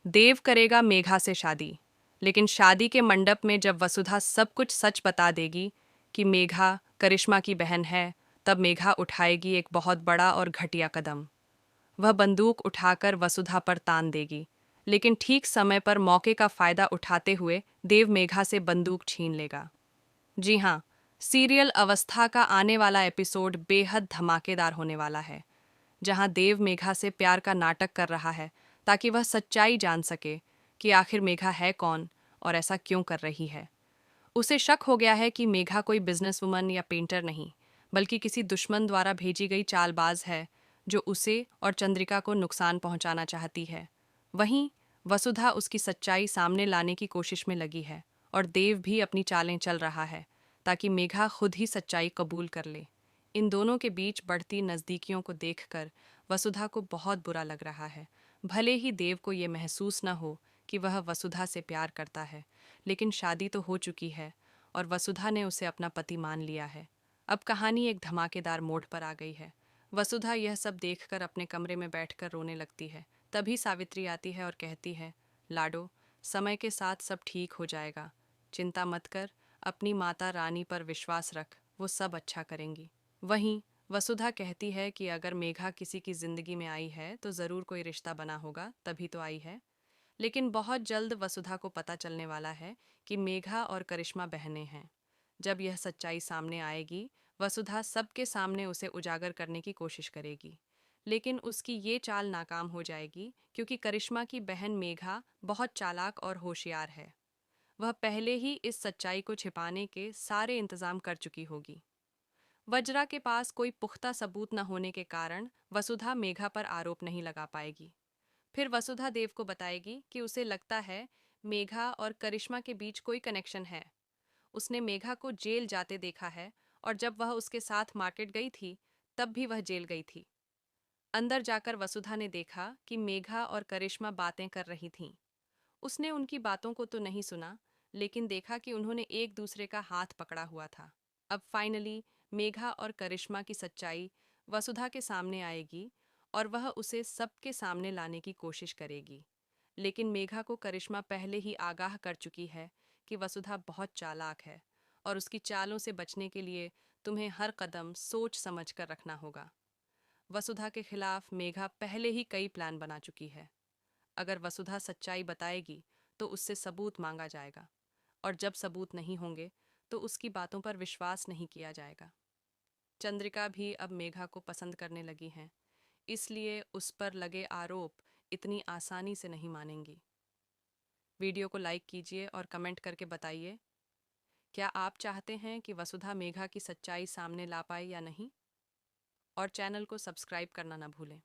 देव करेगा मेघा से शादी। लेकिन शादी के मंडप में जब वसुधा सब कुछ सच बता देगी कि मेघा करिश्मा की बहन है, तब मेघा उठाएगी एक बहुत बड़ा और घटिया कदम। वह बंदूक उठाकर वसुधा पर तान देगी, लेकिन ठीक समय पर मौके का फायदा उठाते हुए देव मेघा से बंदूक छीन लेगा। जी हाँ, सीरियल अवस्था का आने वाला एपिसोड बेहद धमाकेदार होने वाला है, जहां देव मेघा से प्यार का नाटक कर रहा है ताकि वह सच्चाई जान सके कि आखिर मेघा है कौन और ऐसा क्यों कर रही है। उसे शक हो गया है कि मेघा कोई बिजनेसवुमन या पेंटर नहीं, बल्कि किसी दुश्मन द्वारा भेजी गई चालबाज है जो उसे और चंद्रिका को नुकसान पहुंचाना चाहती है। वहीं वसुधा उसकी सच्चाई सामने लाने की कोशिश में लगी है और देव भी अपनी चालें चल रहा है ताकि मेघा खुद ही सच्चाई कबूल कर ले। इन दोनों के बीच बढ़ती नज़दीकियों को देखकर वसुधा को बहुत बुरा लग रहा है। भले ही देव को ये महसूस न हो कि वह वसुधा से प्यार करता है, लेकिन शादी तो हो चुकी है और वसुधा ने उसे अपना पति मान लिया है। अब कहानी एक धमाकेदार मोड़ पर आ गई है। वसुधा यह सब देखकर अपने कमरे में बैठकर रोने लगती है। तभी सावित्री आती है और कहती है, लाडो, समय के साथ सब ठीक हो जाएगा। चिंता मत कर, अपनी माता रानी पर विश्वास रख, वो सब अच्छा करेंगी। वहीं वसुधा कहती है कि अगर मेघा किसी की जिंदगी में आई है तो ज़रूर कोई रिश्ता बना होगा, तभी तो आई है। लेकिन बहुत जल्द वसुधा को पता चलने वाला है कि मेघा और करिश्मा बहनें हैं। जब यह सच्चाई सामने आएगी, वसुधा सबके सामने उसे उजागर करने की कोशिश करेगी। लेकिन उसकी ये चाल नाकाम हो जाएगी क्योंकि करिश्मा की बहन मेघा बहुत चालाक और होशियार है। वह पहले ही इस सच्चाई को छिपाने के सारे इंतजाम कर चुकी होगी। वज्रा के पास कोई पुख्ता सबूत न होने के कारण वसुधा मेघा पर आरोप नहीं लगा पाएगी। फिर वसुधा देव को बताएगी कि उसे लगता है मेघा और करिश्मा के बीच कोई कनेक्शन है। उसने मेघा को जेल जाते देखा है और जब वह उसके साथ मार्केट गई थी, तब भी वह जेल गई थी। अंदर जाकर वसुधा ने देखा कि मेघा और करिश्मा बातें कर रही थीं। उसने उनकी बातों को तो नहीं सुना, लेकिन देखा कि उन्होंने एक दूसरे का हाथ पकड़ा हुआ था। अब फाइनली मेघा और करिश्मा की सच्चाई वसुधा के सामने आएगी और वह उसे सबके सामने लाने की कोशिश करेगी। लेकिन मेघा को करिश्मा पहले ही आगाह कर चुकी है कि वसुधा बहुत चालाक है और उसकी चालों से बचने के लिए तुम्हें हर कदम सोच समझ कर रखना होगा। वसुधा के खिलाफ मेघा पहले ही कई प्लान बना चुकी है। अगर वसुधा सच्चाई बताएगी तो उससे सबूत मांगा जाएगा, और जब सबूत नहीं होंगे तो उसकी बातों पर विश्वास नहीं किया जाएगा। चंद्रिका भी अब मेघा को पसंद करने लगी हैं, इसलिए उस पर लगे आरोप इतनी आसानी से नहीं मानेंगी। वीडियो को लाइक कीजिए और कमेंट करके बताइए, क्या आप चाहते हैं कि वसुधा मेघा की सच्चाई सामने ला पाए या नहीं? और चैनल को सब्सक्राइब करना न भूलें।